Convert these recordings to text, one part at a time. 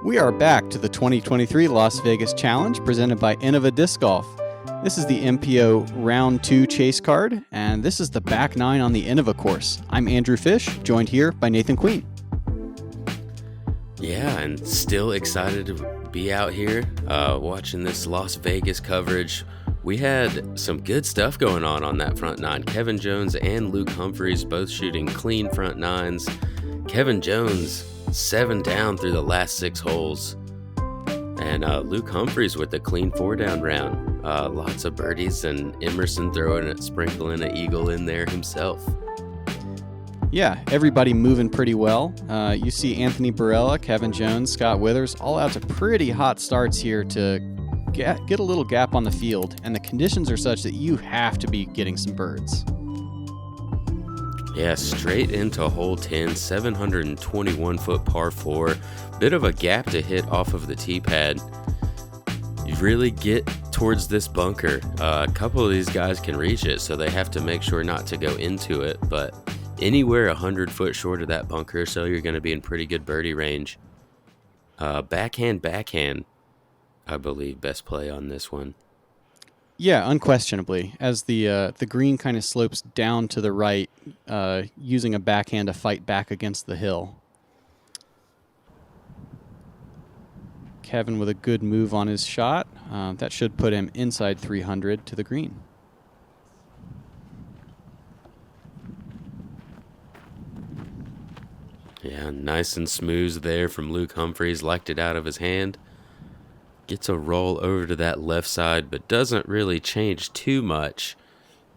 We are back to the 2023 Las Vegas Challenge presented by Innova Disc Golf. This is the MPO Round 2 chase card, and this is the back nine on the Innova course. I'm Andrew Fish, joined here by Nathan Queen. Yeah, and still excited to be out here watching this Las Vegas coverage. We had some good stuff going on that front nine. Kevin Jones and Luke Humphries both shooting clean front nines. Kevin Jones 7 down through the last 6 holes. And Luke Humphries with a clean 4-down round. Lots of birdies, and Emerson sprinkling an eagle in there himself. Yeah, everybody moving pretty well. You see Anthony Barella, Kevin Jones, Scott Withers, all out to pretty hot starts here to get a little gap on the field. And the conditions are such that you have to be getting some birds. Yeah, straight into hole 10, 721-foot par 4. Bit of a gap to hit off of the tee pad. You really get towards this bunker. A couple of these guys can reach it, so they have to make sure not to go into it. But anywhere 100 foot short of that bunker, so you're going to be in pretty good birdie range. Backhand, I believe, best play on this one. Yeah, unquestionably. As the green kind of slopes down to the right, using a backhand to fight back against the hill. Kevin with a good move on his shot. That should put him inside 300 to the green. Yeah, nice and smooth there from Luke Humphries. Liked it out of his hand. Gets a roll over to that left side, but doesn't really change too much.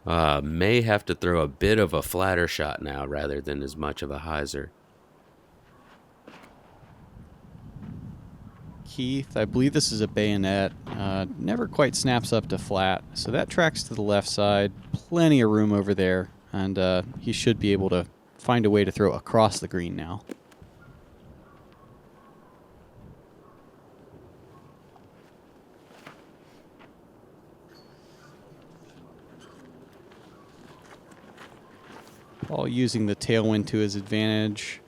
May have to throw a bit of a flatter shot now rather than as much of a hyzer. Keith, I believe this is a bayonet. Never quite snaps up to flat, so that tracks to the left side. Plenty of room over there, and he should be able to find a way to throw across the green now. Paul using the tailwind to his advantage,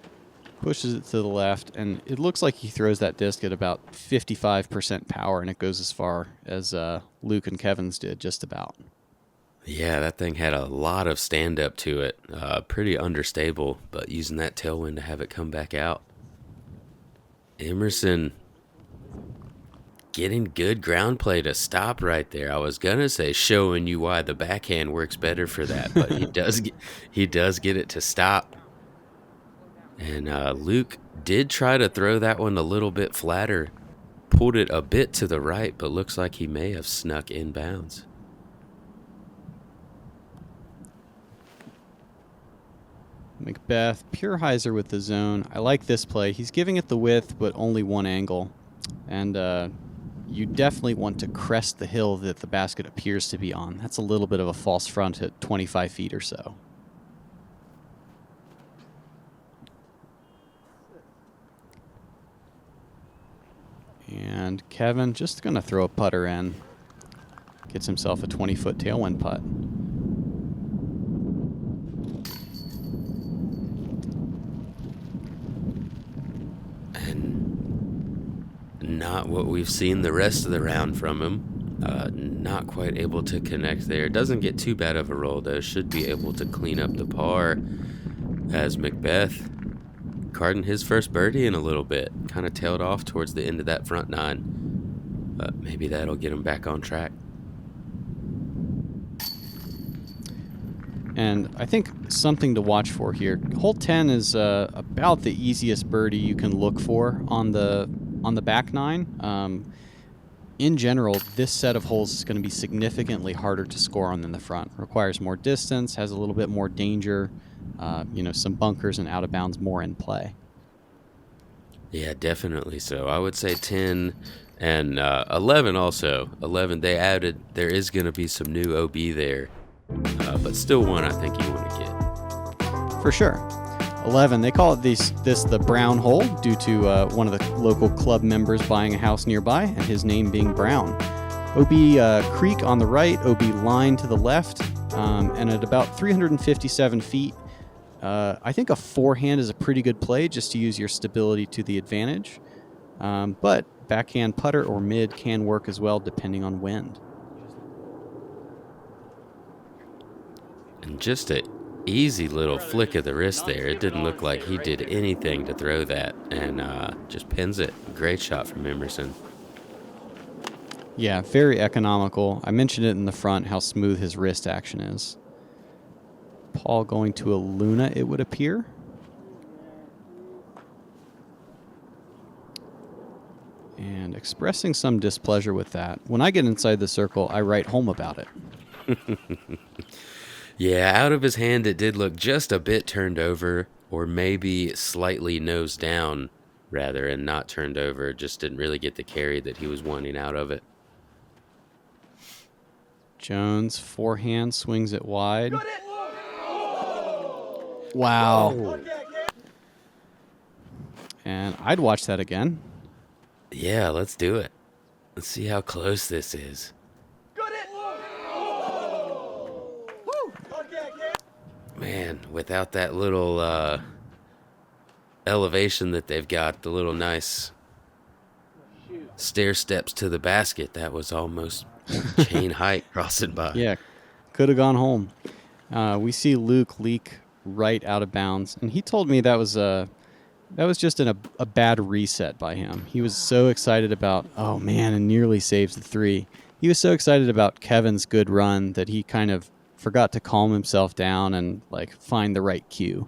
pushes it to the left, and it looks like he throws that disc at about 55% power, and it goes as far as Luke and Kevin's did, just about. Yeah, that thing had a lot of stand-up to it. Pretty understable, but using that tailwind to have it come back out. Emerson getting good ground play to stop right there. I was gonna say showing you why the backhand works better for that, but he does get it to stop. And Luke did try to throw that one a little bit flatter, pulled it a bit to the right, but looks like he may have snuck inbounds. McBeth, pure hyzer with the zone. I like this play. He's giving it the width, but only one angle. And you definitely want to crest the hill that the basket appears to be on. That's a little bit of a false front at 25 feet or so. And Kevin just going to throw a putter in. Gets himself a 20-foot tailwind putt. Not what we've seen the rest of the round from him. Not quite able to connect there. Doesn't get too bad of a roll, though. Should be able to clean up the par as McBeth carding his first birdie in a little bit. Kind of tailed off towards the end of that front nine. But maybe that'll get him back on track. And I think something to watch for here. Hole 10 is about the easiest birdie you can look for on the back nine. In general, this set of holes is going to be significantly harder to score on than the front. Requires more distance, has a little bit more danger, some bunkers and out of bounds more in play. Yeah, definitely so. I would say 10 and 11 also. 11, they added, there is going to be some new OB there. But still one I think you want to get. For sure. 11, they call it this the Brown hole due to one of the local club members buying a house nearby and his name being Brown. OB Creek on the right, OB Line to the left, and at about 357 feet, I think a forehand is a pretty good play just to use your stability to the advantage. But backhand putter or mid can work as well, depending on wind. And just a easy little flick of the wrist there. It didn't look like he did anything to throw that, and just pins it. Great shot from Emerson. Yeah, very economical. I mentioned it in the front, how smooth his wrist action is. Paul going to a Luna, it would appear. And expressing some displeasure with that. When I get inside the circle, I write home about it. Yeah, out of his hand, it did look just a bit turned over, or maybe slightly nose down, rather, and not turned over. Just didn't really get the carry that he was wanting out of it. Jones, forehand, swings it wide. Wow. And I'd watch that again. Yeah, let's do it. Let's see how close this is. Man, without that little elevation that they've got, the little nice stair steps to the basket, that was almost chain height crossing by. Yeah, could have gone home. We see Luke leak right out of bounds, and he told me that was just a bad reset by him. He was so excited about, oh man, and nearly saves the 3. He was so excited about Kevin's good run that he kind of forgot to calm himself down and like find the right cue.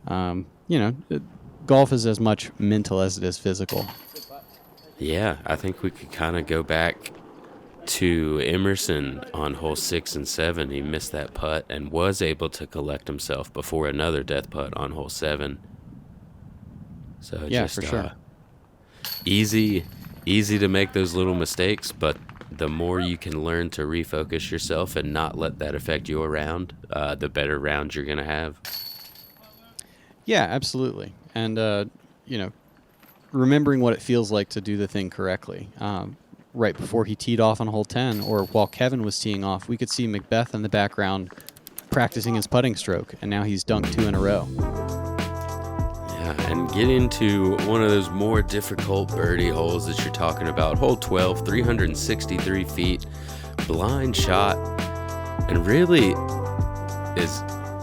Golf is as much mental as it is physical. Yeah, I think we could kind of go back to Emerson on hole 6 and 7. He missed that putt and was able to collect himself before another death putt on hole 7. So yeah, just for sure. Easy to make those little mistakes, but the more you can learn to refocus yourself and not let that affect your round, the better round you're going to have. Yeah, absolutely. And, remembering what it feels like to do the thing correctly. Right before he teed off on hole 10, or while Kevin was teeing off, we could see McBeth in the background practicing his putting stroke, and now he's dunked 2 in a row. Yeah, and get into one of those more difficult birdie holes that you're talking about. Hole 12, 363 feet, blind shot, and really is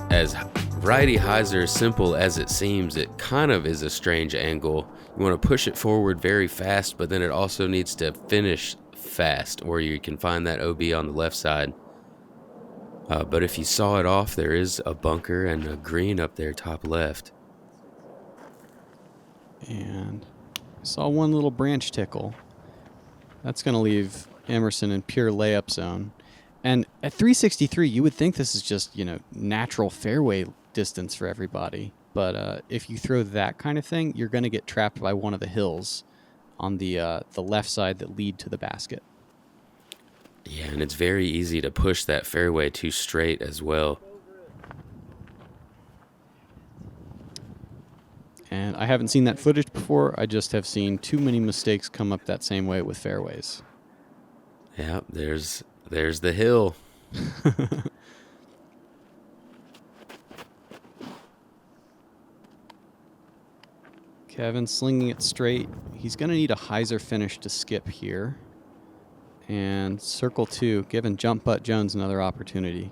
as righty hyzer simple as it seems. It kind of is a strange angle. You want to push it forward very fast, but then it also needs to finish fast, or you can find that OB on the left side. But if you saw it off, there is a bunker and a green up there top left. And I saw one little branch tickle. That's going to leave Emerson in pure layup zone. And at 363, you would think this is just, natural fairway distance for everybody. But if you throw that kind of thing, you're going to get trapped by one of the hills on the left side that lead to the basket. Yeah, and it's very easy to push that fairway too straight as well. And I haven't seen that footage before. I just have seen too many mistakes come up that same way with fairways. Yeah, there's the hill. Kevin slinging it straight. He's going to need a hyzer finish to skip here. And circle 2, giving Jump Putt Jones another opportunity.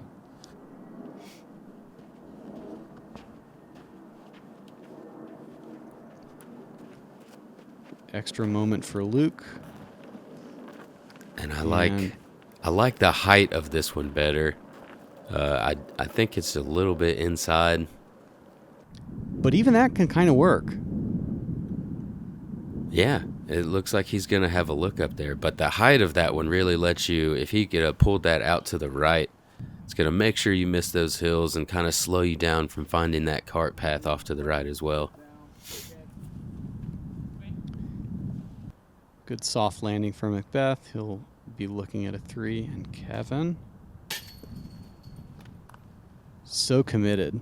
Extra moment for Luke. And I like the height of this one better. I think it's a little bit inside. But even that can kind of work. Yeah, it looks like he's going to have a look up there. But the height of that one really lets you, if he could have pulled that out to the right, it's going to make sure you miss those hills and kind of slow you down from finding that cart path off to the right as well. Good soft landing for McBeth. He'll be looking at a 3. And Kevin, so committed.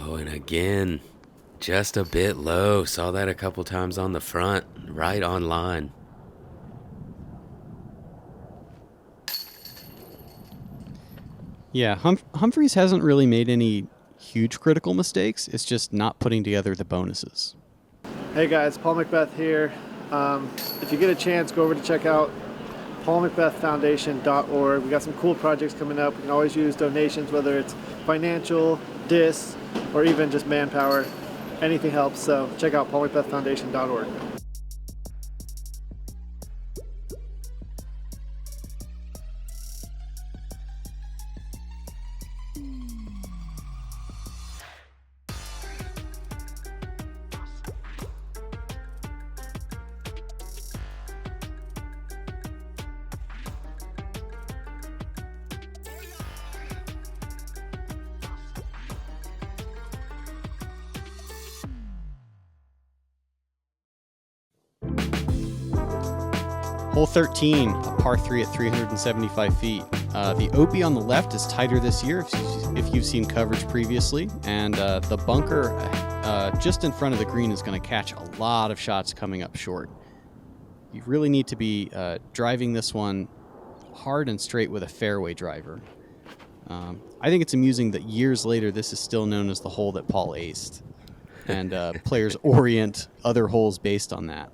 Oh, and again, just a bit low. Saw that a couple times on the front, right on line. Yeah, Humphries hasn't really made any huge critical mistakes. It's just not putting together the bonuses. Hey guys, Paul McBeth here. If you get a chance, go over to check out paulmcbethfoundation.org. We got some cool projects coming up. We can always use donations, whether it's financial, discs, or even just manpower. Anything helps, so check out paulmcbethfoundation.org. Hole 13, a par 3 at 375 feet. The OB on the left is tighter this year if you've seen coverage previously, and the bunker just in front of the green is going to catch a lot of shots coming up short. You really need to be driving this one hard and straight with a fairway driver. I think it's amusing that years later this is still known as the hole that Paul aced, and players orient other holes based on that.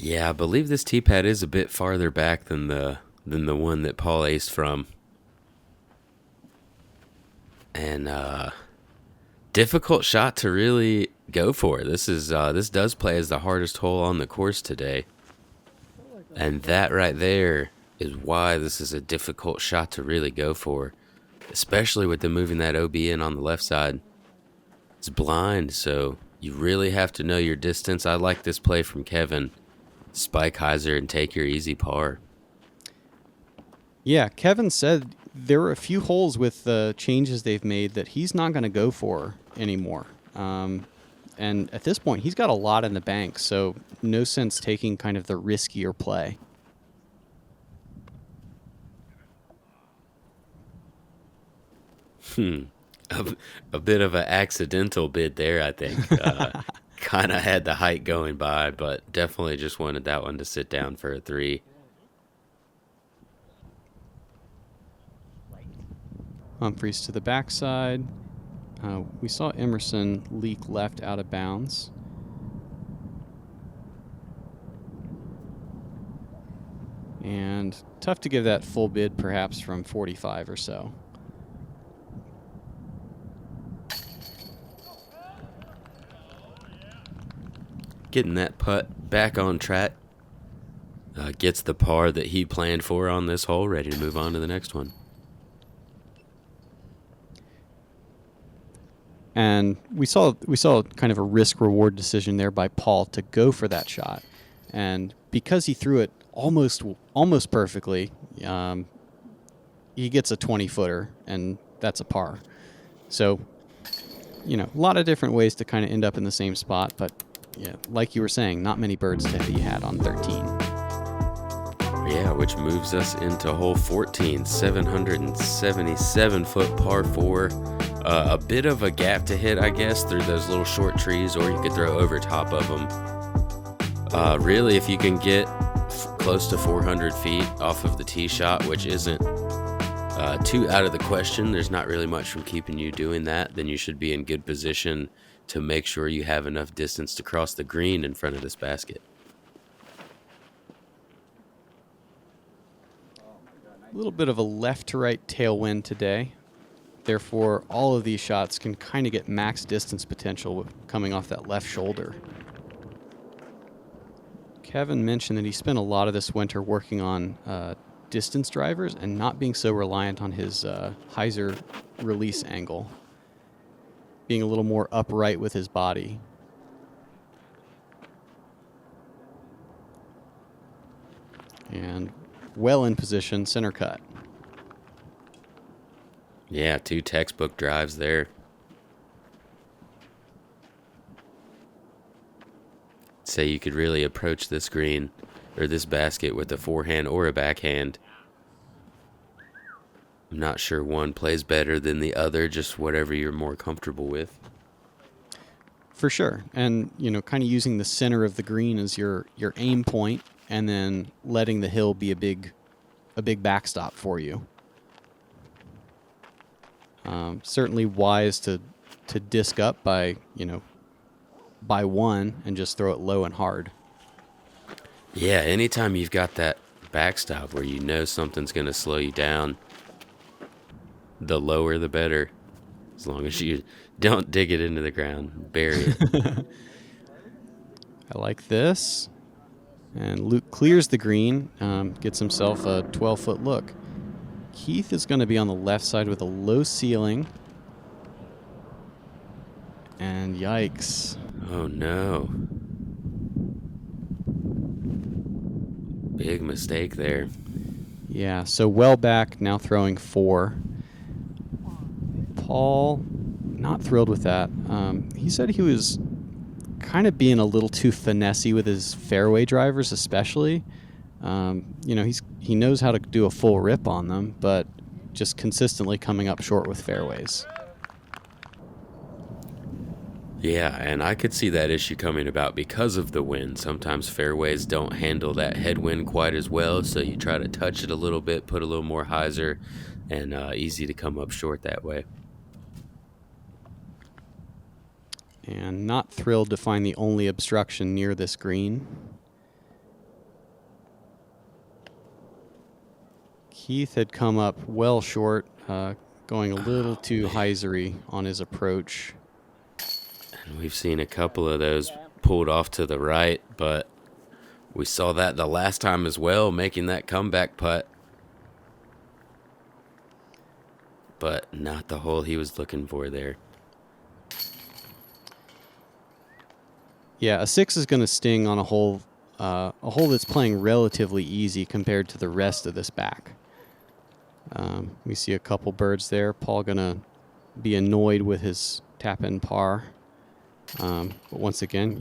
Yeah, I believe this tee pad is a bit farther back than the one that Paul aced from. And difficult shot to really go for. This does play as the hardest hole on the course today. And that right there is why this is a difficult shot to really go for, especially with them moving that OB in on the left side. It's blind, so you really have to know your distance. I like this play from Kevin. Spike hyzer and take your easy par. Yeah, Kevin said there were a few holes with the changes they've made that he's not going to go for anymore. And at this point, he's got a lot in the bank, so no sense taking kind of the riskier play. A bit of an accidental bid there, I think. Kind of had the height going by, but definitely just wanted that one to sit down for a 3. Humphries to the backside. We saw Emerson leak left out of bounds. And tough to give that full bid perhaps from 45 or so. Getting that putt back on track. Gets the par that he planned for on this hole, ready to move on to the next one. And we saw kind of a risk-reward decision there by Paul to go for that shot. And because he threw it almost perfectly, he gets a 20-footer, and that's a par. So, a lot of different ways to kind of end up in the same spot, but yeah, like you were saying, not many birds to be had on 13. Yeah, which moves us into hole 14, 777-foot par 4. A bit of a gap to hit, I guess, through those little short trees, or you could throw over top of them. Really, if you can get close to 400 feet off of the tee shot, which isn't too out of the question, there's not really much from keeping you doing that, then you should be in good position to make sure you have enough distance to cross the green in front of this basket. A little bit of a left to right tailwind today. Therefore, all of these shots can kind of get max distance potential coming off that left shoulder. Kevin mentioned that he spent a lot of this winter working on distance drivers and not being so reliant on his hyzer release angle, being a little more upright with his body. And well in position, center cut. Yeah, 2 textbook drives there. Say you could really approach this green or this basket with a forehand or a backhand. I'm not sure one plays better than the other, just whatever you're more comfortable with. For sure. And, kind of using the center of the green as your aim point and then letting the hill be a big a big backstop for you. Certainly wise to disc up by one and just throw it low and hard. Yeah, anytime you've got that backstop where you know something's going to slow you down, the lower the better. As long as you don't dig it into the ground, bury it. I like this. And Luke clears the green, gets himself a 12-foot look. Keith is going to be on the left side with a low ceiling. And yikes. Oh, no. Big mistake there. Yeah, so well back, now throwing 4. Paul, not thrilled with that. He said he was kind of being a little too finessey with his fairway drivers, especially. He knows how to do a full rip on them, but just consistently coming up short with fairways. Yeah, and I could see that issue coming about because of the wind. Sometimes fairways don't handle that headwind quite as well, so you try to touch it a little bit, put a little more hyzer, and easy to come up short that way. And not thrilled to find the only obstruction near this green. Keith had come up well short, going a little too hyzery on his approach. And we've seen a couple of those pulled off to the right, but we saw that the last time as well, making that comeback putt. But not the hole he was looking for there. Yeah, a 6 is going to sting on a hole that's playing relatively easy compared to the rest of this back. We see a couple birds there. Paul going to be annoyed with his tap-in par. But once again,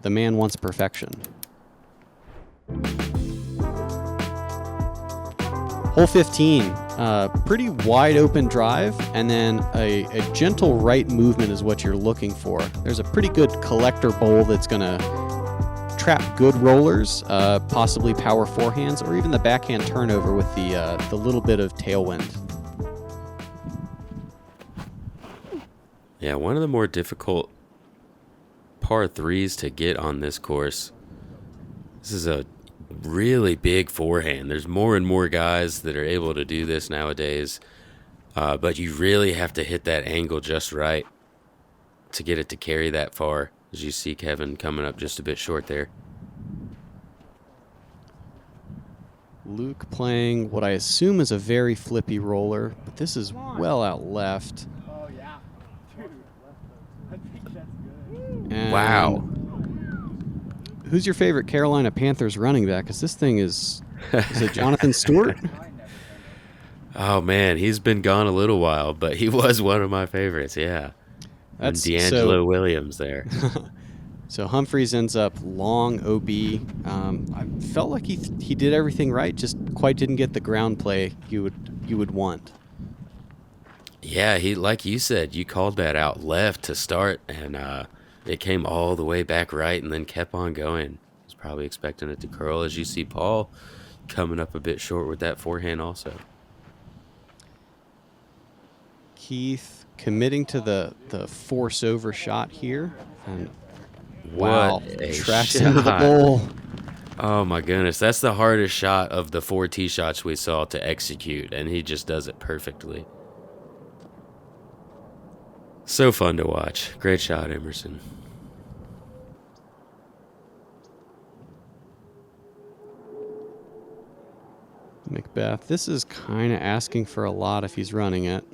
the man wants perfection. Hole 15, pretty wide open drive, and then a gentle right movement is what you're looking for. There's a pretty good collector bowl that's going to trap good rollers, possibly power forehands, or even the backhand turnover with the little bit of tailwind. Yeah, one of the more difficult par 3s to get on this course. This is a really big forehand. There's more and more guys that are able to do this nowadays, but you really have to hit that angle just right to get it to carry that far. As you see Kevin coming up just a bit short there. Luke playing what I assume is a very flippy roller, but this is well out left. Oh, yeah. Dude, I think that's good. And Wow. Who's your favorite Carolina Panthers running back? Because this thing is it Jonathan Stewart? Oh, man, he's been gone a little while, but he was one of my favorites, yeah. That's D'Angelo Williams there. So Humphries ends up long OB. I felt like he did everything right, just quite didn't get the ground play you would want. Yeah, he, like you said, you called that out left to start, and it came all the way back right and then kept on going. Was probably expecting it to curl, as you see Paul coming up a bit short with that forehand also. Keith committing to the force over shot here, and What a tracks shot. into the bowl. Oh my goodness, that's the hardest shot of the 4 tee shots we saw to execute, and he just does it perfectly. So fun to watch. Great shot, Emerson. McBeth, this is kind of asking for a lot if he's running it.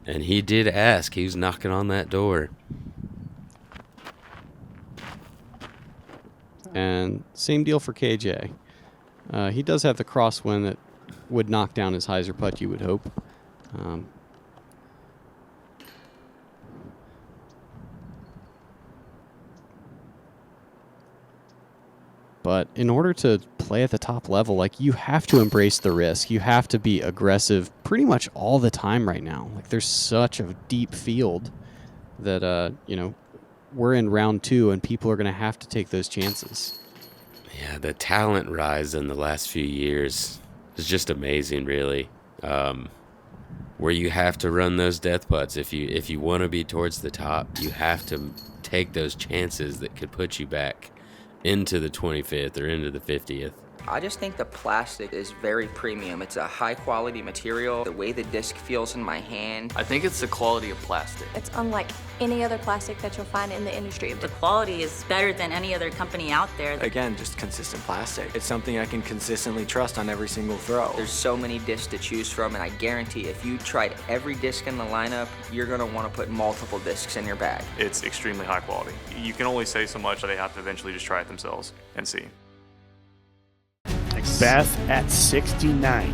And he did ask. He was knocking on that door. And same deal for KJ. He does have the crosswind that would knock down his hyzer putt, you would hope. But in order to play at the top level, like, you have to embrace the risk. You have to be aggressive pretty much all the time right now. Like, there's such a deep field that, we're in round 2 and people are going to have to take those chances. Yeah, the talent rise in the last few years is just amazing, really. Where you have to run those death putts if you want to be towards the top, you have to take those chances that could put you back into the 25th or into the 50th. I just think the plastic is very premium. It's a high quality material. The way the disc feels in my hand. I think it's the quality of plastic. It's unlike any other plastic that you'll find in the industry. The quality is better than any other company out there. Again, just consistent plastic. It's something I can consistently trust on every single throw. There's so many discs to choose from, and I guarantee if you tried every disc in the lineup, you're gonna want to put multiple discs in your bag. It's extremely high quality. You can only say so much, they have to eventually just try it themselves and see. McBeth at 69.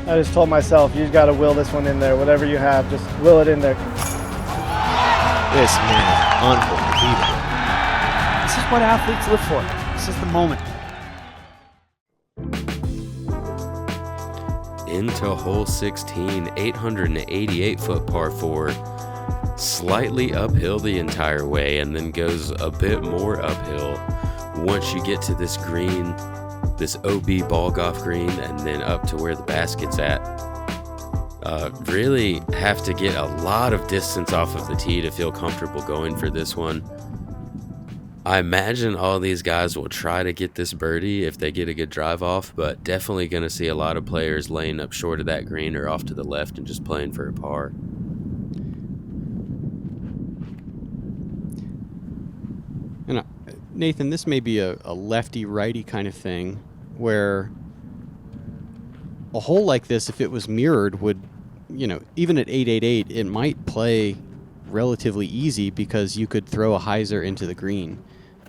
I just told myself, you just got to will this one in there. Whatever you have, just will it in there. This man is unbelievable. This is what athletes live for. This is the moment. Into hole 16, 888-foot par 4, slightly uphill the entire way, and then goes a bit more uphill once you get to this green, this OB ball golf green, and then up to where the basket's at. Really have to get a lot of distance off of the tee to feel comfortable going for this one. I imagine all these guys will try to get this birdie if they get a good drive off, but definitely going to see a lot of players laying up short of that green or off to the left and just playing for a par. And Nathan, this may be a lefty-righty kind of thing, where a hole like this, if it was mirrored, would, even at 888, it might play relatively easy because you could throw a hyzer into the green.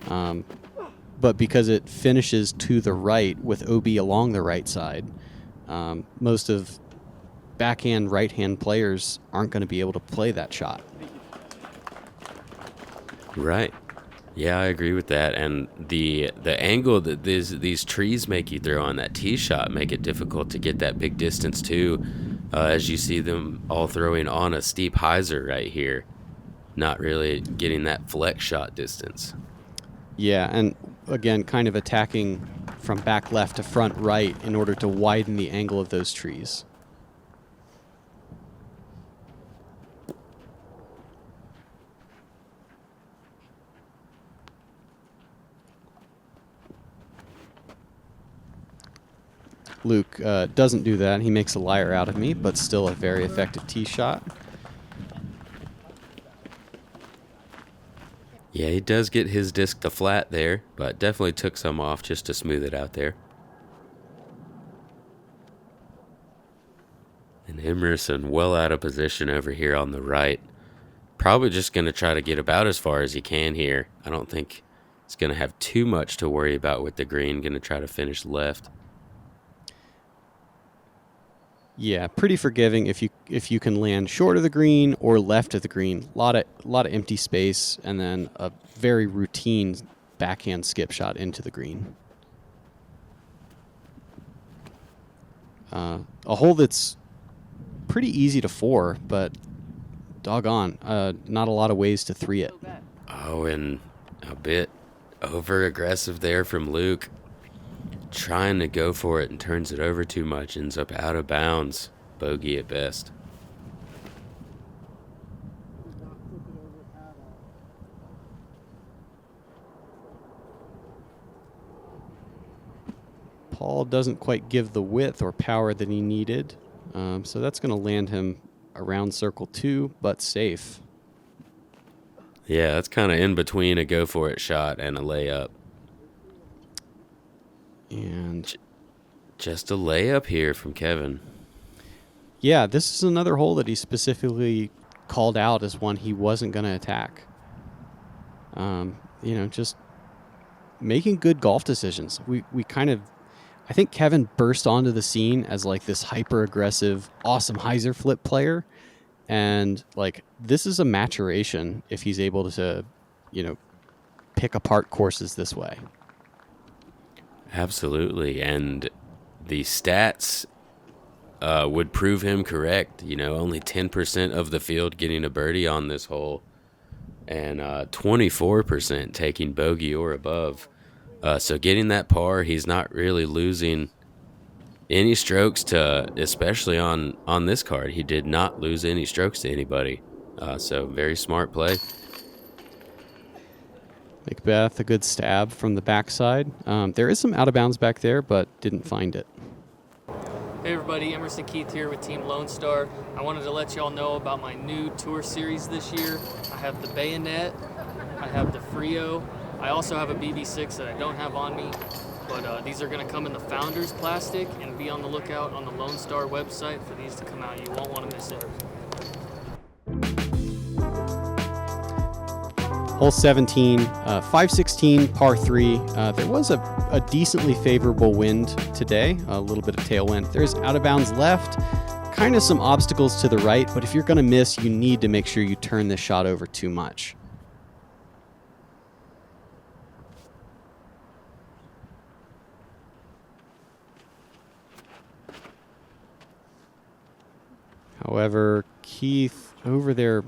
But because it finishes to the right with OB along the right side, most of backhand right-hand players aren't going to be able to play that shot. Right. Yeah, I agree with that. And the angle that these trees make you throw on that tee shot make it difficult to get that big distance too, as you see them all throwing on a steep hyzer right here, not really getting that flex shot distance. Yeah, and again, kind of attacking from back left to front right in order to widen the angle of those trees. Luke doesn't do that. He makes a liar out of me, but still a very effective tee shot. Yeah, he does get his disc to flat there, but definitely took some off just to smooth it out there. And Emerson well out of position over here on the right. Probably just going to try to get about as far as he can here. I don't think he's going to have too much to worry about with the green. Going to try to finish left. Yeah, pretty forgiving if you can land short of the green or left of the green. A lot of empty space, and then a very routine backhand skip shot into the green. A hole that's pretty easy to four, but doggone, not a lot of ways to three it. Oh, and a bit over aggressive there from Luke. Trying to go for it and turns it over too much, ends up out of bounds. Bogey at best. Paul doesn't quite give the width or power that he needed, so that's going to land him around circle 2, but safe. Yeah, that's kind of in between a go for it shot and a layup. And just a layup here from Kevin. Yeah, this is another hole that he specifically called out as one he wasn't going to attack. Just making good golf decisions. We kind of, I think Kevin burst onto the scene as like this hyper aggressive, awesome hyzer flip player. And like, this is a maturation if he's able to, pick apart courses this way. Absolutely, and the stats would prove him correct. Only 10% of the field getting a birdie on this hole, and 24% taking bogey or above. So getting that par, he's not really losing any strokes to, especially on this card. He did not lose any strokes to anybody. So very smart play. McBeth, a good stab from the backside. There is some out of bounds back there, but didn't find it. Hey everybody, Emerson Keith here with Team Lone Star. I wanted to let y'all know about my new tour series this year. I have the Bayonet, I have the Frio, I also have a BB6 that I don't have on me, but these are going to come in the Founders plastic, and be on the lookout on the Lone Star website for these to come out. You won't want to miss it. Hole 17, 516, par 3. There was a decently favorable wind today, a little bit of tailwind. There's out of bounds left, kind of some obstacles to the right, but if you're going to miss, you need to make sure you turn this shot over too much. However, Keith over there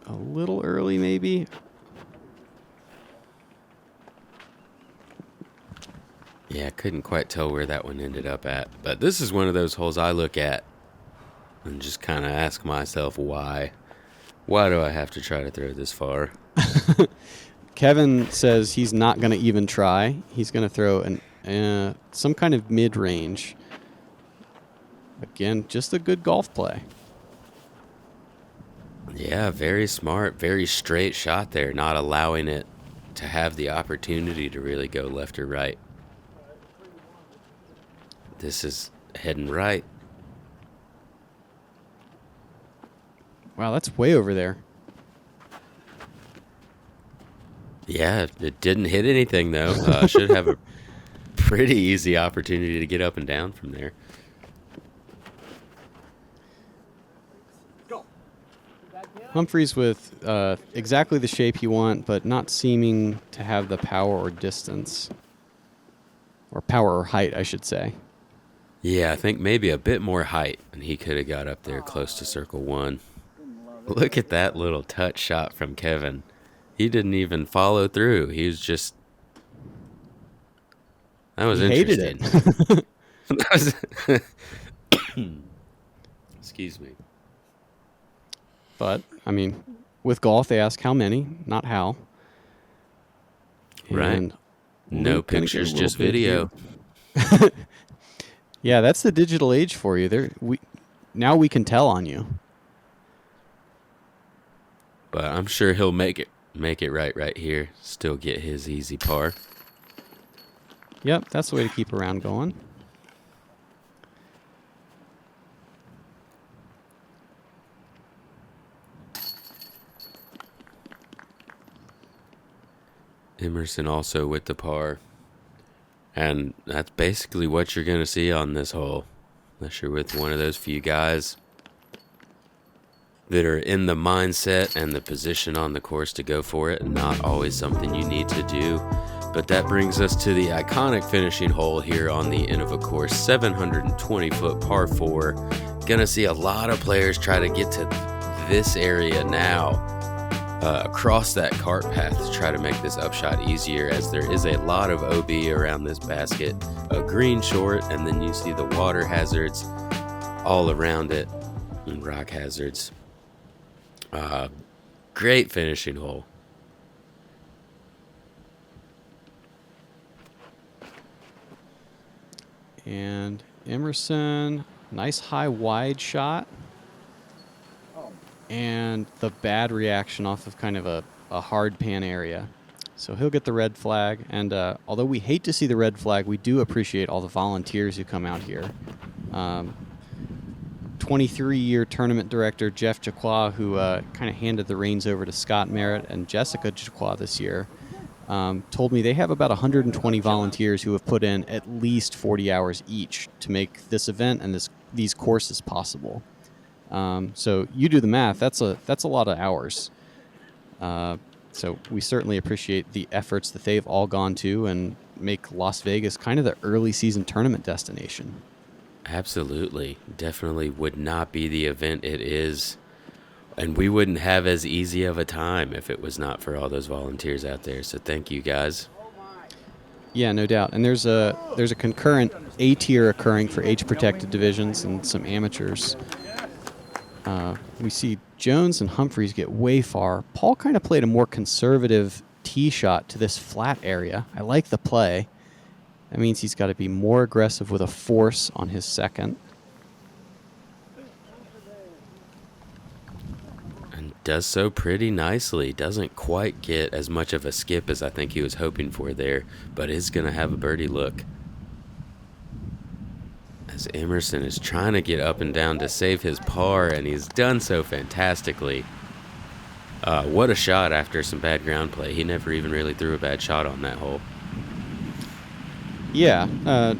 a little early, maybe. Yeah, I couldn't quite tell where that one ended up at. But this is one of those holes I look at and just kind of ask myself why. Why do I have to try to throw this far? Kevin says he's not going to even try. He's going to throw some kind of mid-range. Again, just a good golf play. Yeah, very smart, very straight shot there, not allowing it to have the opportunity to really go left or right. This is heading right. Wow, that's way over there. Yeah, it didn't hit anything, though. Should have a pretty easy opportunity to get up and down from there. Humphries with exactly the shape you want, but not seeming to have the power or distance. Or power or height, I should say. Yeah, I think maybe a bit more height, and he could have got up there close to circle one. Look at that little touch shot from Kevin. He didn't even follow through. He was just... That was interesting. Hated it. Excuse me. But, I mean, with golf, they ask how many, not how. Right. And no pictures, just video. Yeah, that's the digital age for you. Now we can tell on you. But I'm sure he'll make it right here. Still get his easy par. Yep, that's the way to keep a round going. Emerson also with the par. And that's basically what you're going to see on this hole. Unless you're with one of those few guys that are in the mindset and the position on the course to go for it, and not always something you need to do. But that brings us to the iconic finishing hole here on the Innova course, 720-foot par 4. Gonna see a lot of players try to get to this area now, across that cart path, to try to make this upshot easier, as there is a lot of OB around this basket. A green short, and then you see the water hazards all around it, and rock hazards. Great finishing hole. And Emerson, nice high wide shot. And the bad reaction off of kind of a hard pan area. So he'll get the red flag. And although we hate to see the red flag, we do appreciate all the volunteers who come out here. 23-year tournament director Jeff Jacqua, who kind of handed the reins over to Scott Merritt and Jessica Jacqua this year, told me they have about 120 volunteers who have put in at least 40 hours each to make this event and these courses possible. So you do the math. That's a lot of hours. So we certainly appreciate the efforts that they've all gone to and make Las Vegas kind of the early season tournament destination. Absolutely. Definitely would not be the event it is. And we wouldn't have as easy of a time if it was not for all those volunteers out there. So thank you guys. Yeah, no doubt. And there's a concurrent A tier occurring for age protected divisions and some amateurs. We see Jones and Humphries get way far. Paul kind of played a more conservative tee shot to this flat area. I like the play. That means he's got to be more aggressive with a force on his second. And does so pretty nicely. Doesn't quite get as much of a skip as I think he was hoping for there, but is going to have a birdie look. As Emerson is trying to get up and down to save his par, and he's done so fantastically. What a shot after some bad ground play. He never even really threw a bad shot on that hole. Yeah,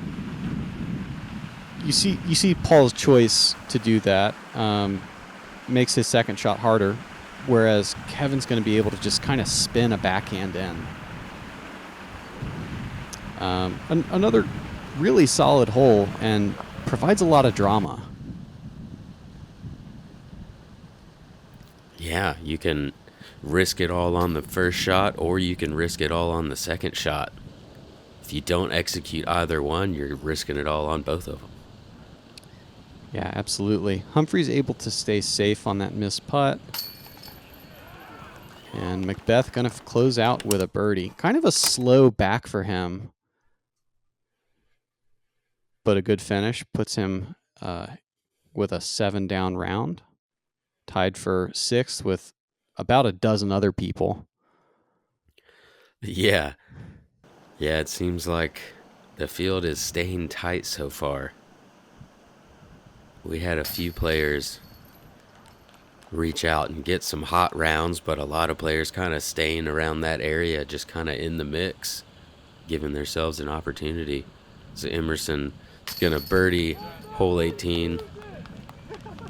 you see Paul's choice to do that makes his second shot harder, whereas Kevin's going to be able to just kind of spin a backhand in. Another really solid hole and provides a lot of drama. Yeah, you can risk it all on the first shot, or you can risk it all on the second shot. If you don't execute either one, you're risking it all on both of them. Yeah, absolutely. Humphries able to stay safe on that missed putt. And McBeth going to close out with a birdie. Kind of a slow back for him, but a good finish. Puts him with a 7-down round. Tied for 6th with about a dozen other people. Yeah. Yeah, it seems like the field is staying tight so far. We had a few players reach out and get some hot rounds, but a lot of players kind of staying around that area, just kind of in the mix, giving themselves an opportunity. So Emerson is going to birdie hole 18.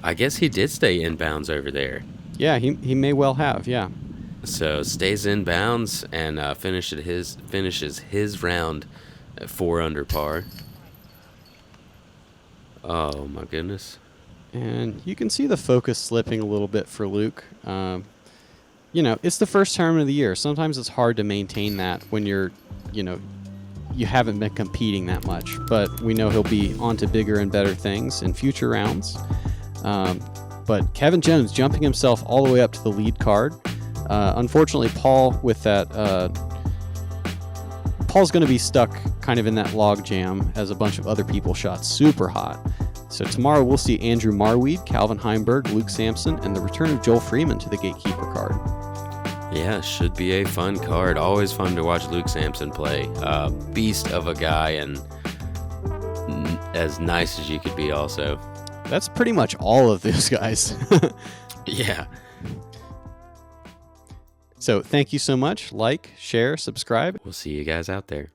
I guess he did stay inbounds over there. Yeah, he may well have, yeah. So stays inbounds and finishes his round at 4 under par. Oh my goodness. And you can see the focus slipping a little bit for Luke. It's the first tournament of the year. Sometimes it's hard to maintain that when you haven't been competing that much. But we know he'll be on to bigger and better things in future rounds. But Kevin Jones jumping himself all the way up to the lead card. Unfortunately, Paul with that, Paul's going to be stuck kind of in that log jam as a bunch of other people shot super hot. So tomorrow we'll see Andrew Marweed, Calvin Heimberg, Luke Sampson, and the return of Joel Freeman to the Gatekeeper card. Yeah, should be a fun card. Always fun to watch Luke Sampson play. Beast of a guy and as nice as you could be also. That's pretty much all of those guys. Yeah. So thank you so much. Like, share, subscribe. We'll see you guys out there.